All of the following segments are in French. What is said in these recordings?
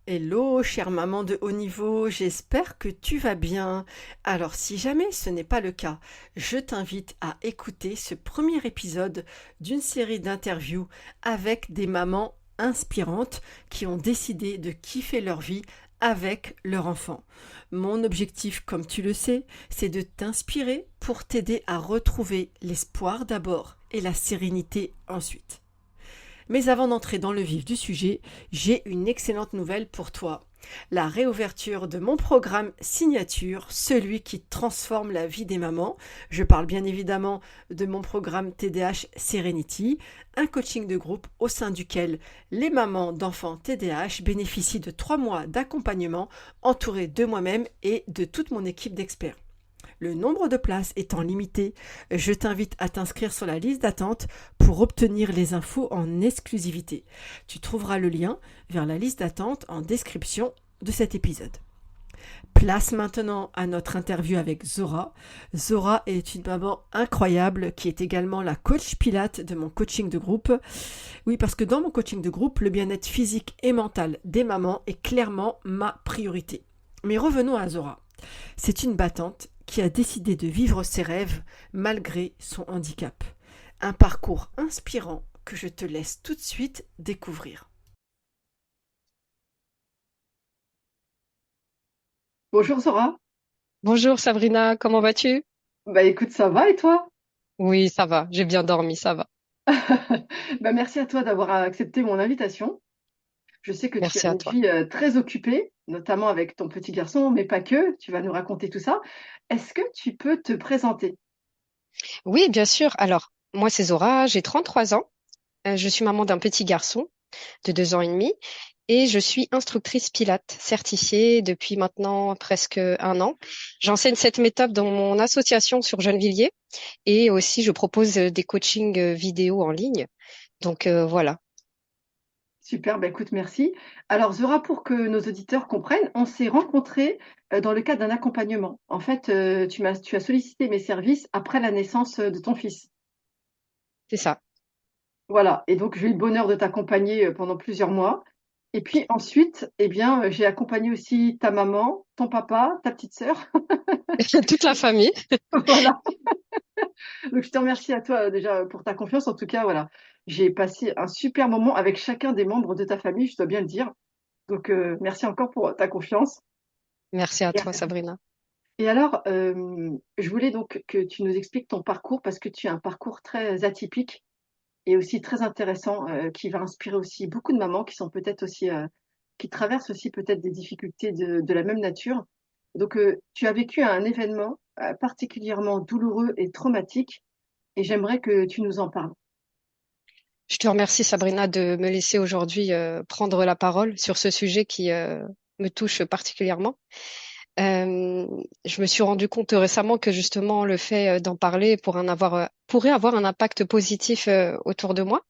Hello, chère maman de haut niveau, j'espère que tu vas bien. Alors, si jamais ce n'est pas le cas, je t'invite à écouter ce premier épisode d'une série d'interviews avec des mamans inspirantes qui ont décidé de kiffer leur vie avec leur enfant. Mon objectif, comme tu le sais, c'est de t'inspirer pour t'aider à retrouver l'espoir d'abord et la sérénité ensuite. Mais avant d'entrer dans le vif du sujet, j'ai une excellente nouvelle pour toi. La réouverture de mon programme signature, celui qui transforme la vie des mamans. Je parle bien évidemment de mon programme TDAH Serenity, un coaching de groupe au sein duquel les mamans d'enfants TDAH bénéficient de 3 mois d'accompagnement entourés de moi-même et de toute mon équipe d'experts. Le nombre de places étant limité, je t'invite à t'inscrire sur la liste d'attente pour obtenir les infos en exclusivité. Tu trouveras le lien vers la liste d'attente en description de cet épisode. Place maintenant à notre interview avec Zora. Zora est une maman incroyable qui est également la coach Pilate de mon coaching de groupe. Oui, parce que dans mon coaching de groupe, le bien-être physique et mental des mamans est clairement ma priorité. Mais revenons à Zora. C'est une battante qui a décidé de vivre ses rêves malgré son handicap. Un parcours inspirant que je te laisse tout de suite découvrir. Bonjour Zora. Bonjour Sabrina, comment vas-tu? Bah écoute, ça va et toi? Oui, ça va, j'ai bien dormi, ça va. Bah merci à toi d'avoir accepté mon invitation. Je sais que tu as Merci à une toi. vie très occupée, notamment avec ton petit garçon, mais pas que. Tu vas nous raconter tout ça. Est-ce que tu peux te présenter? Oui, bien sûr. Alors, moi c'est Zora, j'ai 33 ans. Je suis maman d'un petit garçon de 2 ans et demi et je suis instructrice Pilates certifiée depuis maintenant presque 1 an. J'enseigne cette méthode dans mon association sur Gennevilliers et aussi je propose des coachings vidéo en ligne. Donc voilà. Super, bah écoute, merci. Alors, Zora, pour que nos auditeurs comprennent, on s'est rencontrés dans le cadre d'un accompagnement. En fait, tu as sollicité mes services après la naissance de ton fils. C'est ça. Voilà. Et donc, j'ai eu le bonheur de t'accompagner pendant plusieurs mois. Et puis ensuite, eh bien, j'ai accompagné aussi ta maman, ton papa, ta petite sœur. Toute la famille. Voilà. Donc, je te remercie à toi déjà pour ta confiance. En tout cas, voilà. J'ai passé un super moment avec chacun des membres de ta famille, je dois bien le dire. Donc, merci encore pour ta confiance. Merci à toi Sabrina. Et alors, je voulais donc que tu nous expliques ton parcours parce que tu as un parcours très atypique et aussi très intéressant qui va inspirer aussi beaucoup de mamans qui sont peut-être aussi, qui traversent aussi peut-être des difficultés de la même nature. Donc, tu as vécu un événement particulièrement douloureux et traumatique et j'aimerais que tu nous en parles. Je te remercie, Sabrina, de me laisser aujourd'hui prendre la parole sur ce sujet qui me touche particulièrement. Euh, je me suis rendu compte récemment que justement le fait d'en parler pourrait avoir un impact positif autour de moi.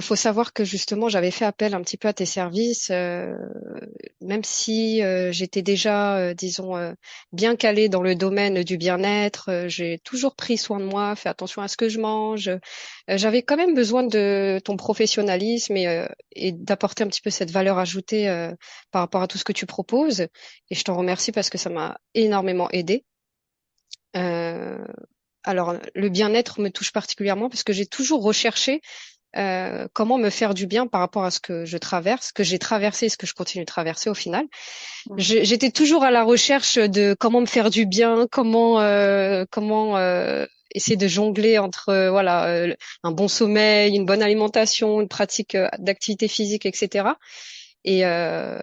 Faut savoir que justement, j'avais fait appel un petit peu à tes services, même si j'étais déjà, disons, bien calée dans le domaine du bien-être. J'ai toujours pris soin de moi, fait attention à ce que je mange. J'avais quand même besoin de ton professionnalisme et d'apporter un petit peu cette valeur ajoutée par rapport à tout ce que tu proposes. Et je t'en remercie parce que ça m'a énormément aidée. Euh, alors, le bien-être me touche particulièrement parce que j'ai toujours recherché comment me faire du bien par rapport à ce que je traverse, ce que j'ai traversé et ce que je continue de traverser au final. Mhm. J'étais toujours à la recherche de comment me faire du bien, comment essayer de jongler entre voilà un bon sommeil, une bonne alimentation, une pratique d'activité physique, etc. Et, euh,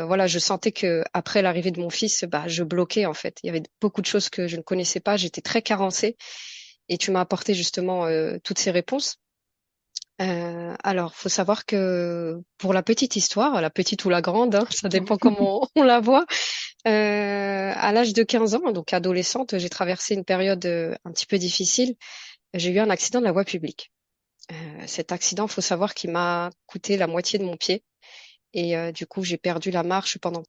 voilà, je sentais que après l'arrivée de mon fils, bah, je bloquais en fait. Il y avait beaucoup de choses que je ne connaissais pas. J'étais très carencée et tu m'as apporté justement toutes ces réponses. Alors, faut savoir que pour la petite histoire, la petite ou la grande, hein, ça dépend comment on la voit. À l'âge de 15 ans, donc adolescente, j'ai traversé une période un petit peu difficile. J'ai eu un accident de la voie publique. Cet accident, faut savoir qu'il m'a coûté la moitié de mon pied et du coup, j'ai perdu la marche pendant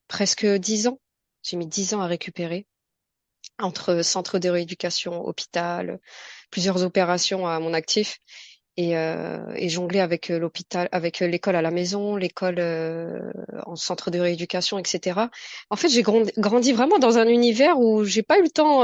presque 10 ans. J'ai mis 10 ans à récupérer entre centre de rééducation, hôpital, plusieurs opérations à mon actif. et jongler avec l'hôpital, avec l'école à la maison, l'école en centre de rééducation, etc. En fait, j'ai grandi vraiment dans un univers où j'ai pas eu le temps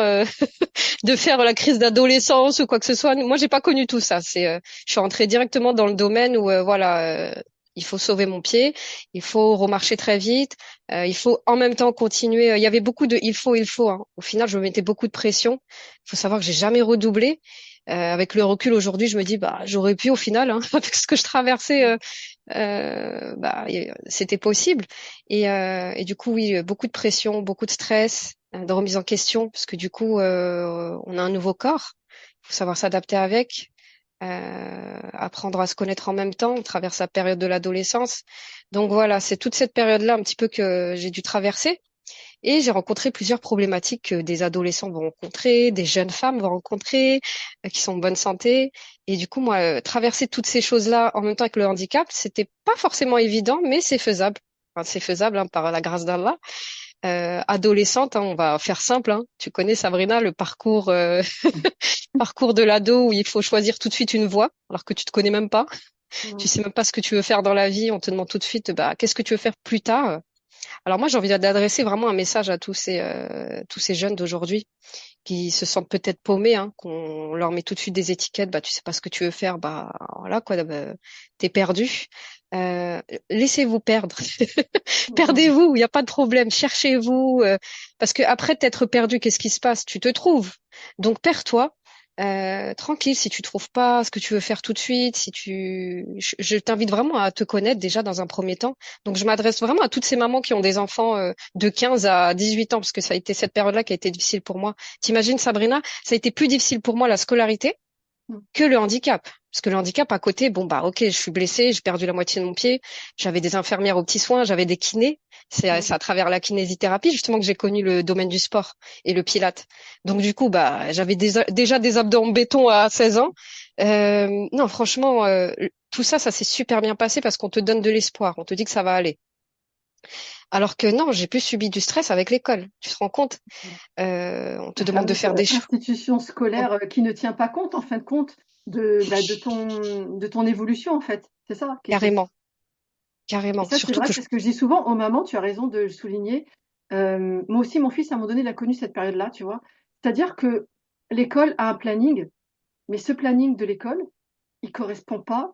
de faire la crise d'adolescence ou quoi que ce soit. Moi, j'ai pas connu tout ça. Je suis entrée directement dans le domaine où voilà, il faut sauver mon pied, il faut remarcher très vite, il faut en même temps continuer. Il y avait beaucoup de il faut. Hein. Au final, je me mettais beaucoup de pression. Il faut savoir que j'ai jamais redoublé. Avec le recul aujourd'hui, je me dis bah j'aurais pu au final, hein, avec ce que je traversais, bah c'était possible. Et du coup, oui, beaucoup de pression, beaucoup de stress, de remise en question, parce que du coup, on a un nouveau corps. Il faut savoir s'adapter avec, apprendre à se connaître en même temps. On traverse la période de l'adolescence. Donc voilà, c'est toute cette période-là un petit peu que j'ai dû traverser. Et j'ai rencontré plusieurs problématiques que des adolescents vont rencontrer, des jeunes femmes vont rencontrer, qui sont en bonne santé. Et du coup, moi, traverser toutes ces choses-là en même temps avec le handicap, c'était pas forcément évident, mais c'est faisable. Enfin, c'est faisable hein, par la grâce d'Allah. Adolescente, hein, on va faire simple. Hein. Tu connais Sabrina, le parcours, parcours de l'ado où il faut choisir tout de suite une voie, alors que tu te connais même pas. Tu Mm. sais même pas ce que tu veux faire dans la vie. On te demande tout de suite, bah, qu'est-ce que tu veux faire plus tard? Alors moi, j'ai envie d'adresser vraiment un message à tous ces jeunes d'aujourd'hui qui se sentent peut-être paumés, hein, qu'on leur met tout de suite des étiquettes, bah tu sais pas ce que tu veux faire, bah voilà quoi, bah, t'es perdu. Euh, Laissez-vous perdre, Mm. perdez-vous, il n'y a pas de problème, cherchez-vous, parce que après t'être perdu, qu'est-ce qui se passe? Tu te trouves, donc perds-toi. Tranquille, si tu trouves pas ce que tu veux faire tout de suite, je t'invite vraiment à te connaître déjà dans un premier temps. Donc, je m'adresse vraiment à toutes ces mamans qui ont des enfants de 15 à 18 ans, parce que ça a été cette période-là qui a été difficile pour moi. T'imagines, Sabrina, ça a été plus difficile pour moi la scolarité Mm. que le handicap. Parce que le handicap à côté, bon bah ok, je suis blessée, j'ai perdu la moitié de mon pied, j'avais des infirmières aux petits soins, j'avais des kinés. C'est à travers la kinésithérapie justement que j'ai connu le domaine du sport et le pilate. Donc du coup, bah j'avais déjà des abdos en béton à 16 ans. Non, franchement, tout ça, ça s'est super bien passé parce qu'on te donne de l'espoir, on te dit que ça va aller. Alors que non, j'ai plus subi du stress avec l'école. Tu te rends compte? On te La demande de fameuse faire des choix. institution scolaire qui ne tient pas compte, en fin de compte, de ton évolution, en fait. C'est ça qui est triste. Carrément, Et carrément. ça, c'est Surtout vrai, que c'est ce que je dis souvent aux mamans, tu as raison de le souligner. Moi aussi, mon fils, à un moment donné, il a connu cette période-là, tu vois. C'est-à-dire que l'école a un planning, mais ce planning de l'école, il correspond pas,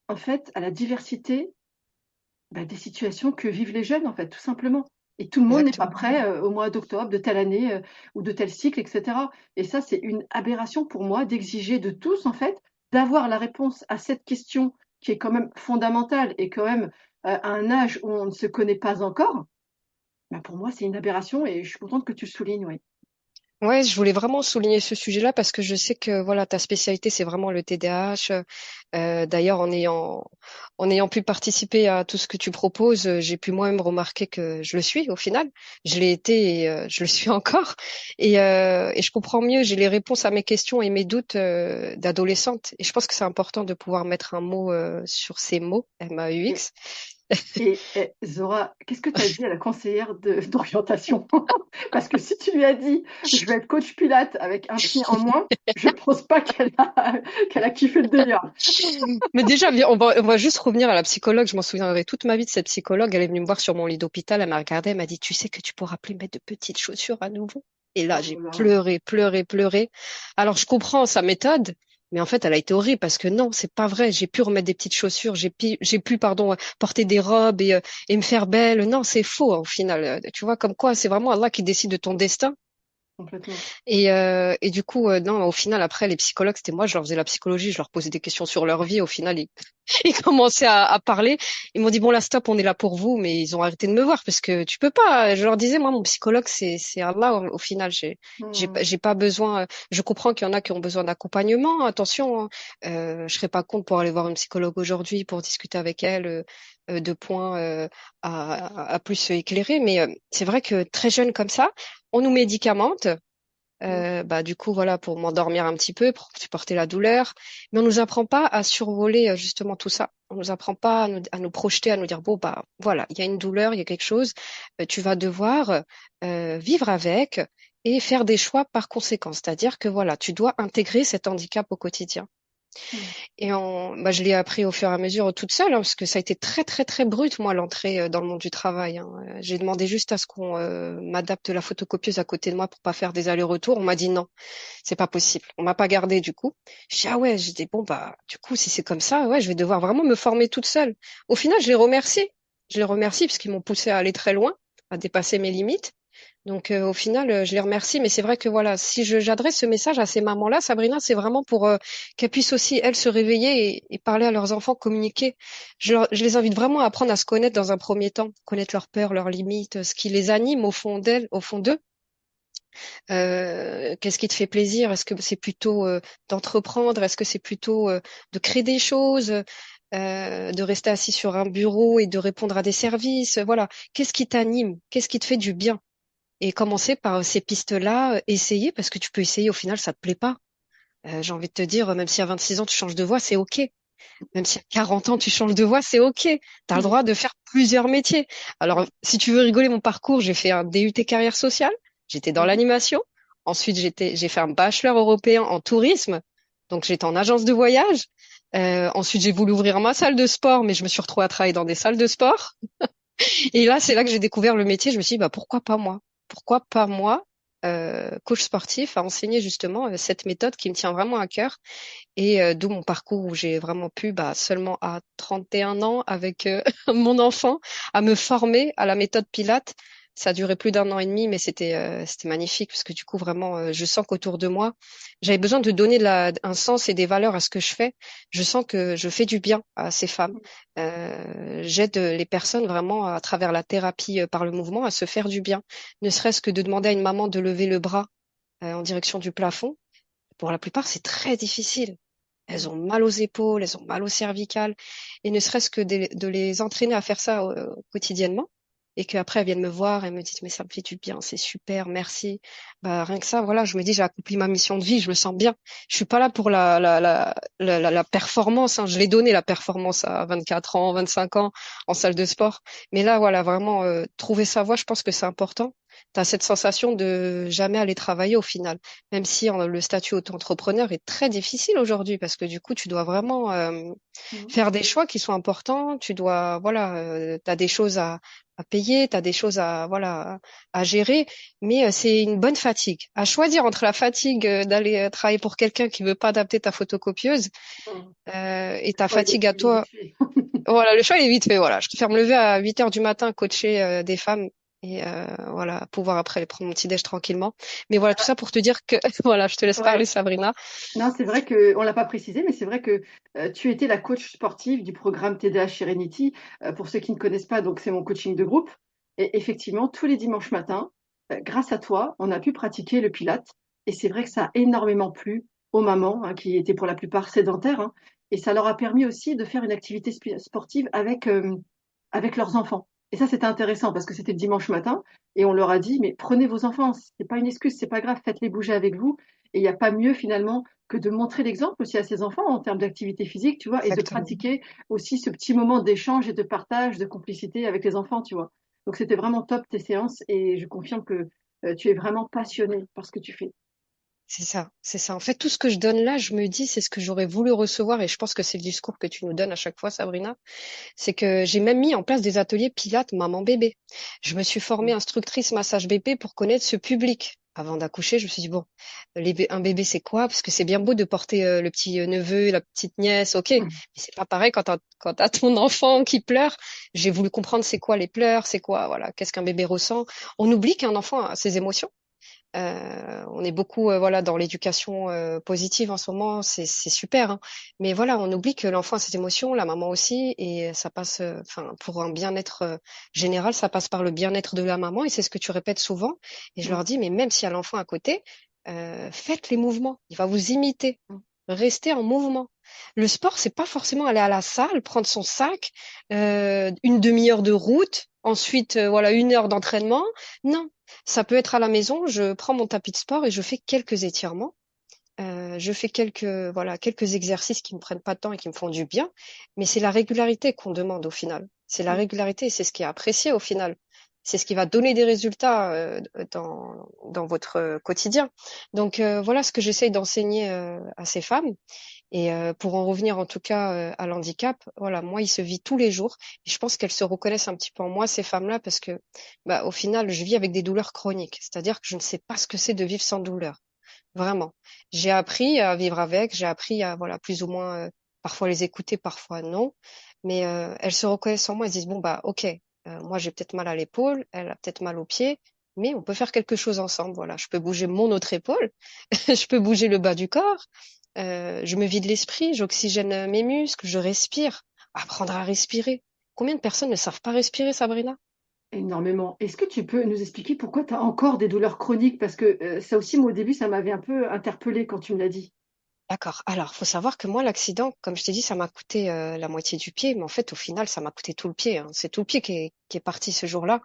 en fait, à la diversité des situations que vivent les jeunes, en fait, tout simplement. Et tout le monde n'est pas exactement. prêt au mois d'octobre de telle année ou de tel cycle, etc. Et ça, c'est une aberration pour moi d'exiger de tous, en fait, d'avoir la réponse à cette question qui est quand même fondamentale et quand même à un âge où on ne se connaît pas encore. Pour moi, c'est une aberration et je suis contente que tu le soulignes, oui. Ouais, je voulais vraiment souligner ce sujet-là parce que je sais que voilà, ta spécialité, c'est vraiment le TDAH. D'ailleurs, en ayant pu participer à tout ce que tu proposes, j'ai pu moi-même remarquer que je le suis au final. Je l'ai été et je le suis encore. Et je comprends mieux, j'ai les réponses à mes questions et mes doutes d'adolescente. Et je pense que c'est important de pouvoir mettre un mot sur ces mots, Et, MAUX. et Zora, qu'est-ce que tu as dit à la conseillère d'orientation? Parce que si tu lui as dit, je vais être coach Pilate avec un pied en moins, je pense pas qu'elle a kiffé le délire. Mais déjà, on va juste revenir à la psychologue. Je m'en souviendrai toute ma vie de cette psychologue. Elle est venue me voir sur mon lit d'hôpital. Elle m'a regardée. Elle m'a dit, tu sais que tu pourras plus mettre de petites chaussures à nouveau. Et là, Oh j'ai là là. pleuré, pleuré, pleuré. Alors, je comprends sa méthode. Mais en fait, elle a été horrible parce que non, c'est pas vrai. J'ai pu remettre des petites chaussures. J'ai pu, pardon, porter des robes et me faire belle. Non, c'est faux, au final. Tu vois, comme quoi, c'est vraiment Allah qui décide de ton destin. Complètement. Et du coup, non, au final, après, les psychologues, c'était moi, je leur faisais la psychologie, je leur posais des questions sur leur vie. Au final, ils commençaient à parler. Ils m'ont dit, bon, là, stop, on est là pour vous, mais ils ont arrêté de me voir parce que tu peux pas. Je leur disais, moi, mon psychologue, c'est Allah. Au final, Hmm. j'ai pas besoin. Je comprends qu'il y en a qui ont besoin d'accompagnement. Attention, hein. Je serais pas contre pour aller voir une psychologue aujourd'hui pour discuter avec elle de points à plus éclairer. Mais c'est vrai que très jeune comme ça, on nous médicamente. Hmm. Bah, du coup, voilà, pour m'endormir un petit peu, pour supporter la douleur. Mais on nous apprend pas à survoler justement tout ça. On nous apprend pas à nous projeter, à nous dire, bon, bah, voilà, il y a une douleur, il y a quelque chose, tu vas devoir vivre avec et faire des choix par conséquent. C'est-à-dire que voilà, tu dois intégrer cet handicap au quotidien. Mm. Bah, je l'ai appris au fur et à mesure toute seule, hein, parce que ça a été très très très brut, moi, l'entrée dans le monde du travail, hein. J'ai demandé juste à ce qu'on m'adapte la photocopieuse à côté de moi pour pas faire des allers-retours. On m'a dit non, c'est pas possible. On m'a pas gardé du coup. Je dis ah ouais, j'ai dit bon bah du coup si c'est comme ça, ouais, je vais devoir vraiment me former toute seule. Au final, je les remercie. Je les remercie parce qu'ils m'ont poussé à aller très loin, à dépasser mes limites. Donc au final, je les remercie, mais c'est vrai que voilà, si j'adresse ce message à ces mamans-là, Sabrina, c'est vraiment pour qu'elles puissent aussi elles se réveiller et parler à leurs enfants, communiquer. Je les invite vraiment à apprendre à se connaître dans un premier temps, connaître leurs peurs, leurs limites, ce qui les anime au fond d'elles, au fond d'eux. Qu'est-ce qui te fait plaisir? Est-ce que c'est plutôt d'entreprendre? Est-ce que c'est plutôt de créer des choses? De rester assis sur un bureau et de répondre à des services? Voilà. Qu'est-ce qui t'anime? Qu'est-ce qui te fait du bien? Et commencer par ces pistes-là, essayer, parce que tu peux essayer, au final, ça te plaît pas. J'ai envie de te dire, même si à 26 ans, tu changes de voie, c'est OK. Même si à 40 ans, tu changes de voie, c'est OK. Tu as le Mm. droit de faire plusieurs métiers. Alors, si tu veux rigoler mon parcours, j'ai fait un DUT carrière sociale. J'étais dans Mhm. l'animation. Ensuite, j'ai fait un bachelor européen en tourisme. Donc, j'étais en agence de voyage. Ensuite, j'ai voulu ouvrir ma salle de sport, mais je me suis retrouvée à travailler dans des salles de sport. Et là, c'est là que j'ai découvert le métier. Je me suis dit, bah, pourquoi pas moi? Pourquoi pas moi, coach sportif, à enseigner justement cette méthode qui me tient vraiment à cœur. Et d'où mon parcours où j'ai vraiment pu, bah, seulement à 31 ans, avec mon enfant, à me former à la méthode Pilates. Ça a duré plus d'un an et demi, mais c'était magnifique parce que du coup, vraiment, je sens qu'autour de moi, j'avais besoin de donner un sens et des valeurs à ce que je fais. Je sens que je fais du bien à ces femmes. J'aide les personnes vraiment à travers la thérapie par le mouvement à se faire du bien. Ne serait-ce que de demander à une maman de lever le bras en direction du plafond. Pour la plupart, c'est très difficile. Elles Mm. ont mal aux épaules, elles ont mal aux cervicales. Et ne serait-ce que de les entraîner à faire ça quotidiennement. Et qu'après, elles viennent me voir et me disent, mais ça me fait du bien, c'est super, merci. Bah, rien que ça, voilà, je me dis, j'ai accompli ma mission de vie, je me sens bien. Je suis pas là pour la performance, hein. Je l'ai donné, la performance, à 24 ans, 25 ans, en salle de sport. Mais là, voilà, vraiment, trouver sa voie, je pense que c'est important. Tu as cette sensation de jamais aller travailler au final, même si le statut auto-entrepreneur est très difficile aujourd'hui parce que du coup, tu dois vraiment Mm. faire des choix qui sont importants. Tu dois, voilà, tu as des choses à payer, tu as des choses voilà, à gérer, mais c'est une bonne fatigue. À choisir entre la fatigue d'aller travailler pour quelqu'un qui veut pas adapter ta photocopieuse Mm. et Le ta choix, fatigue à il est vite toi. fait. Voilà, le choix il est vite fait. Voilà, je préfère me lever à 8 heures du matin, coacher des femmes et voilà, pouvoir après aller prendre mon petit déj tranquillement. Mais voilà, tout ça pour te dire que voilà, je te laisse parler, Ouais. Sabrina. Non, c'est vrai que on l'a pas précisé, mais c'est vrai que tu étais la coach sportive du programme TDH Serenity. Pour ceux qui ne connaissent pas, donc c'est mon coaching de groupe. Et effectivement, tous les dimanches matins, grâce à toi, on a pu pratiquer le Pilate. Et c'est vrai que ça a énormément plu aux mamans, hein, qui étaient pour la plupart sédentaires, hein. Et ça leur a permis aussi de faire une activité sportive avec leurs enfants. Et ça, c'était intéressant parce que c'était le dimanche matin et on leur a dit, mais prenez vos enfants, c'est pas une excuse, c'est pas grave, faites-les bouger avec vous. Et il n'y a pas mieux finalement que de montrer l'exemple aussi à ses enfants en termes d'activité physique, tu vois, et de Exactement. pratiquer aussi ce petit moment d'échange et de partage, de complicité avec les enfants, tu vois. Donc c'était vraiment top tes séances et je confirme que tu es vraiment passionné par ce que tu fais. C'est ça, c'est ça. En fait, tout ce que je donne là, je me dis, c'est ce que j'aurais voulu recevoir, et je pense que c'est le discours que tu nous donnes à chaque fois, Sabrina. C'est que j'ai même mis en place des ateliers Pilates maman-bébé. Je me suis formée instructrice massage bébé pour connaître ce public. Avant d'accoucher, je me suis dit, bon, un bébé, c'est quoi? Parce que c'est bien beau de porter le petit neveu, la petite nièce, ok. Mais c'est pas pareil quand t'as ton enfant qui pleure. J'ai voulu comprendre c'est quoi les pleurs, c'est quoi, voilà, qu'est-ce qu'un bébé ressent. On oublie qu'un enfant a ses émotions. On est beaucoup voilà dans l'éducation positive en ce moment, c'est super, hein. Mais voilà, on oublie que l'enfant a ses émotions, la maman aussi, et ça passe, enfin pour un bien-être général, ça passe par le bien-être de la maman, et c'est ce que tu répètes souvent. Et je leur dis, mais même s'il y a l'enfant à côté, faites les mouvements, il va vous imiter. Restez en mouvement. Le sport, c'est pas forcément aller à la salle, prendre son sac, une demi-heure de route, ensuite voilà 1 heure d'entraînement. Non, ça peut être à la maison, je prends mon tapis de sport et je fais quelques étirements. Je fais quelques exercices qui me prennent pas de temps et qui me font du bien. Mais c'est la régularité qu'on demande au final. C'est la régularité, c'est ce qui est apprécié au final. C'est ce qui va donner des résultats dans votre quotidien. Donc voilà ce que j'essaye d'enseigner à ces femmes. Et pour en revenir en tout cas à l'handicap, voilà, moi, il se vit tous les jours. Et je pense qu'elles se reconnaissent un petit peu en moi, ces femmes-là, parce que, bah, au final, je vis avec des douleurs chroniques. C'est-à-dire que je ne sais pas ce que c'est de vivre sans douleur. Vraiment. J'ai appris à vivre avec, j'ai appris à, voilà, plus ou moins, parfois les écouter, parfois non. Mais elles se reconnaissent en moi, elles se disent, bon, bah, ok, moi j'ai peut-être mal à l'épaule, elle a peut-être mal au pied, mais on peut faire quelque chose ensemble. Voilà, je peux bouger mon autre épaule, je peux bouger le bas du corps, je me vide l'esprit, j'oxygène mes muscles, je respire. Apprendre à respirer. Combien de personnes ne savent pas respirer, Sabrina? Énormément. Est-ce que tu peux nous expliquer pourquoi tu as encore des douleurs chroniques? Parce que ça aussi, moi, au début, ça m'avait un peu interpellée quand tu me l'as dit. D'accord. Alors, faut savoir que moi, l'accident, comme je t'ai dit, ça m'a coûté la moitié du pied, mais en fait, au final, ça m'a coûté tout le pied, hein. C'est tout le pied qui est parti ce jour-là.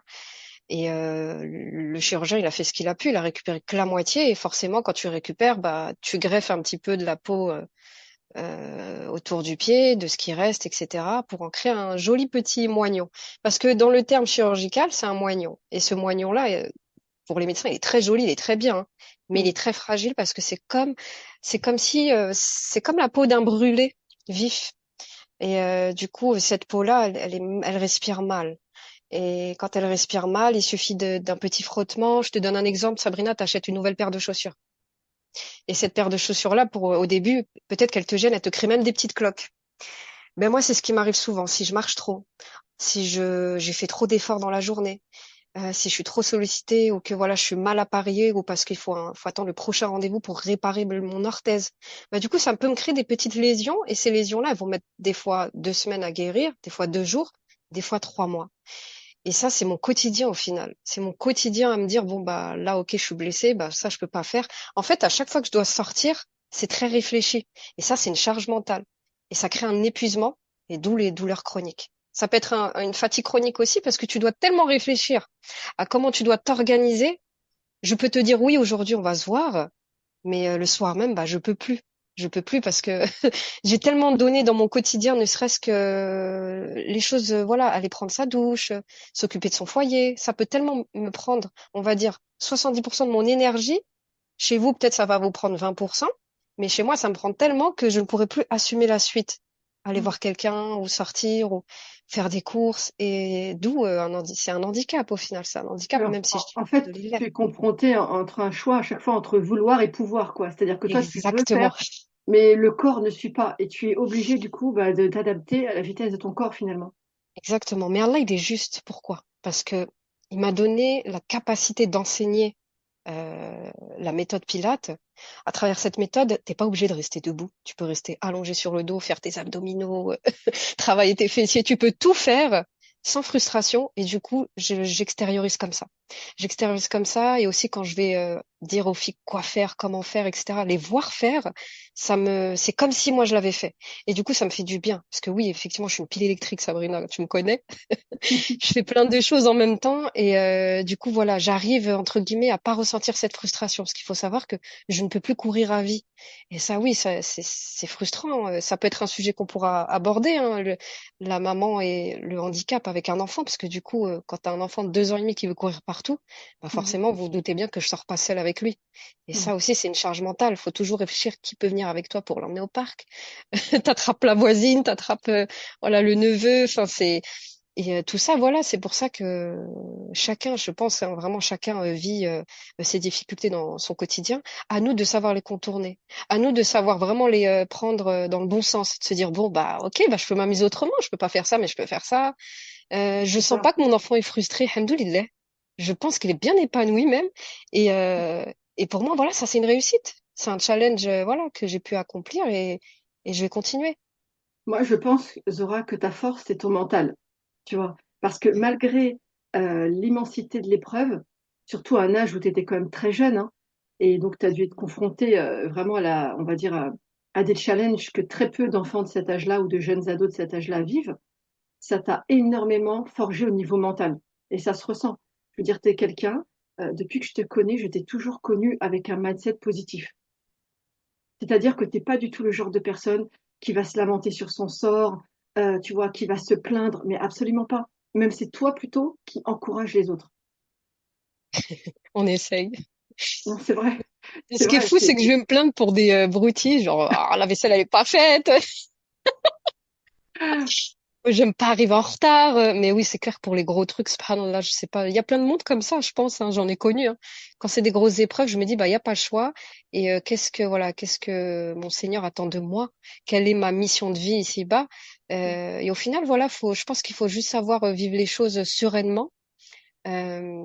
Et le chirurgien, il a fait ce qu'il a pu, il a récupéré que la moitié. Et forcément, quand tu récupères, bah, tu greffes un petit peu de la peau autour du pied, de ce qui reste, etc., pour en créer un joli petit moignon. Parce que dans le terme chirurgical, c'est un moignon. Et ce moignon-là, pour les médecins, il est très joli, il est très bien, hein, mais il Mm. est très fragile parce que c'est comme si, c'est comme la peau d'un brûlé vif. Et du coup, cette peau-là, elle respire mal. Et quand elle respire mal, il suffit d'un petit frottement. Je te donne un exemple, Sabrina, t'achètes une nouvelle paire de chaussures. Et cette paire de chaussures-là, pour au début, peut-être qu'elle te gêne, elle te crée même des petites cloques. Ben moi, c'est ce qui m'arrive souvent. Si je marche trop, si j'ai fait trop d'efforts dans la journée, si je suis trop sollicitée ou que voilà, je suis mal appareillée ou parce qu'il faut attendre le prochain rendez-vous pour réparer mon orthèse. Bah, du coup, ça peut me créer des petites lésions et ces lésions-là, elles vont mettre des fois 2 semaines à guérir, des fois 2 jours, des fois 3 mois. Et ça, c'est mon quotidien au final. C'est mon quotidien à me dire, bon, bah là, ok, je suis blessée, bah ça, je peux pas faire. En fait, à chaque fois que je dois sortir, c'est très réfléchi. Et ça, c'est une charge mentale. Et ça crée un épuisement, et d'où les douleurs chroniques. Ça peut être une fatigue chronique aussi parce que tu dois tellement réfléchir à comment tu dois t'organiser. Je peux te dire, oui, aujourd'hui, on va se voir, mais le soir même, bah, je peux plus. Je peux plus parce que j'ai tellement donné dans mon quotidien, ne serait-ce que les choses, voilà, aller prendre sa douche, s'occuper de son foyer. Ça peut tellement me prendre, on va dire, 70% de mon énergie. Chez vous, peut-être ça va vous prendre 20%, mais chez moi, ça me prend tellement que je ne pourrais plus assumer la suite. Aller Mm. voir quelqu'un ou sortir ou faire des courses. Et d'où c'est un handicap au final. C'est un handicap, Alors, même si je dis en pas fait, de l'élève. tu es confronté entre un choix à chaque fois entre vouloir et pouvoir, quoi. C'est-à-dire que toi, tu veux Exactement. faire, mais le corps ne suit pas. Et tu es obligé, du coup, bah, de t'adapter à la vitesse de ton corps, finalement. Exactement. Mais Allah, il est juste. Pourquoi? Parce que il m'a donné la capacité d'enseigner la méthode Pilate. À travers cette méthode, t'es pas obligé de rester debout. Tu peux rester allongé sur le dos, faire tes abdominaux, travailler tes fessiers. Tu peux tout faire sans frustration. Et du coup, j'extériorise comme ça. J'extériorise comme ça. Et aussi quand je vais dire aux filles quoi faire, comment faire, etc., les voir faire, c'est comme si moi je l'avais fait. Et du coup, ça me fait du bien. Parce que oui, effectivement, je suis une pile électrique, Sabrina, tu me connais. Je fais plein de choses en même temps et du coup voilà, j'arrive entre guillemets à pas ressentir cette frustration parce qu'il faut savoir que je ne peux plus courir à vie. Et ça oui, ça c'est frustrant. Ça peut être un sujet qu'on pourra aborder, hein, la maman et le handicap avec un enfant parce que du coup quand tu as un enfant de 2 ans et demi qui veut courir partout, bah Mhm. forcément vous vous doutez bien que je sors pas seule avec lui. Et Mhm. ça aussi c'est une charge mentale. Il faut toujours réfléchir qui peut venir avec toi pour l'emmener au parc. T'attrapes la voisine, t'attrapes voilà le neveu. Enfin c'est et tout ça, voilà, c'est pour ça que chacun, je pense, hein, vraiment chacun vit ses difficultés dans son quotidien. À nous de savoir les contourner. À nous de savoir vraiment les prendre dans le bon sens, de se dire bon bah ok, bah je peux m'amuser autrement. Je peux pas faire ça, mais je peux faire ça. Je C'est sens ça. pas que mon enfant est frustré. Alhamdoulilah. Je pense qu'il est bien épanoui même. Et et pour moi, voilà, ça c'est une réussite. C'est un challenge, voilà, que j'ai pu accomplir et je vais continuer. Moi, je pense, Zora, que ta force, c'est ton mental, tu vois. Parce que malgré l'immensité de l'épreuve, surtout à un âge où tu étais quand même très jeune, hein, et donc tu as dû être confronté vraiment on va dire, à des challenges que très peu d'enfants de cet âge-là ou de jeunes ados de cet âge-là vivent, ça t'a énormément forgé au niveau mental. Et ça se ressent. Je veux dire, tu es quelqu'un, depuis que je te connais, je t'ai toujours connu avec un mindset positif. C'est-à-dire que tu n'es pas du tout le genre de personne qui va se lamenter sur son sort, tu vois, qui va se plaindre, mais absolument pas. Même c'est toi plutôt qui encourage les autres. On essaye. Non, c'est vrai. Et C'est ce qui est vrai, fou, c'est que je vais me plaindre pour des broutilles, genre, ah, la vaisselle, elle est pas faite. J'aime pas arriver en retard, mais oui, c'est clair pour les gros trucs, subhanallah, je sais pas. Il y a plein de monde comme ça, je pense, hein, j'en ai connu, hein. Quand c'est des grosses épreuves, je me dis, bah, il y a pas le choix. Et qu'est-ce que mon Seigneur attend de moi? Quelle est ma mission de vie ici-bas? Et au final, voilà, je pense qu'il faut juste savoir vivre les choses sereinement. Euh,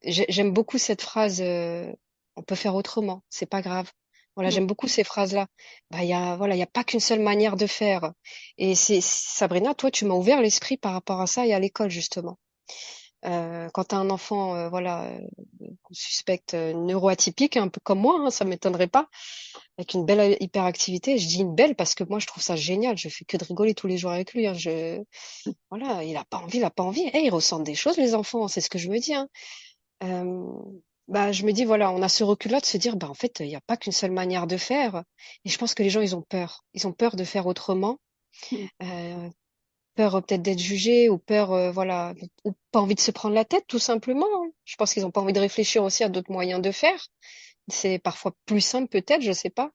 j'aime beaucoup cette phrase, on peut faire autrement, c'est pas grave. Voilà, Mm. j'aime beaucoup ces phrases-là. Bah, il y a pas qu'une seule manière de faire. Et Sabrina, toi, tu m'as ouvert l'esprit par rapport à ça et à l'école, justement. Quand tu as un enfant, qu'on suspecte neuroatypique, un peu comme moi, hein, ça m'étonnerait pas, avec une belle hyperactivité. Je dis une belle parce que moi, je trouve ça génial. Je fais que de rigoler tous les jours avec lui, hein. Voilà, il a pas envie. Eh, ils ressentent des choses, les enfants, c'est ce que je me dis, hein. Euh, Bah, je me dis, voilà, on a ce recul-là de se dire, bah, en fait, il n'y a pas qu'une seule manière de faire. Et je pense que les gens, ils ont peur. Ils ont peur de faire autrement, Mm. euh, peur peut-être d'être jugés ou peur, voilà, ou pas envie de se prendre la tête, tout simplement, hein. Je pense qu'ils n'ont pas envie de réfléchir aussi à d'autres moyens de faire. C'est parfois plus simple, peut-être, je sais pas.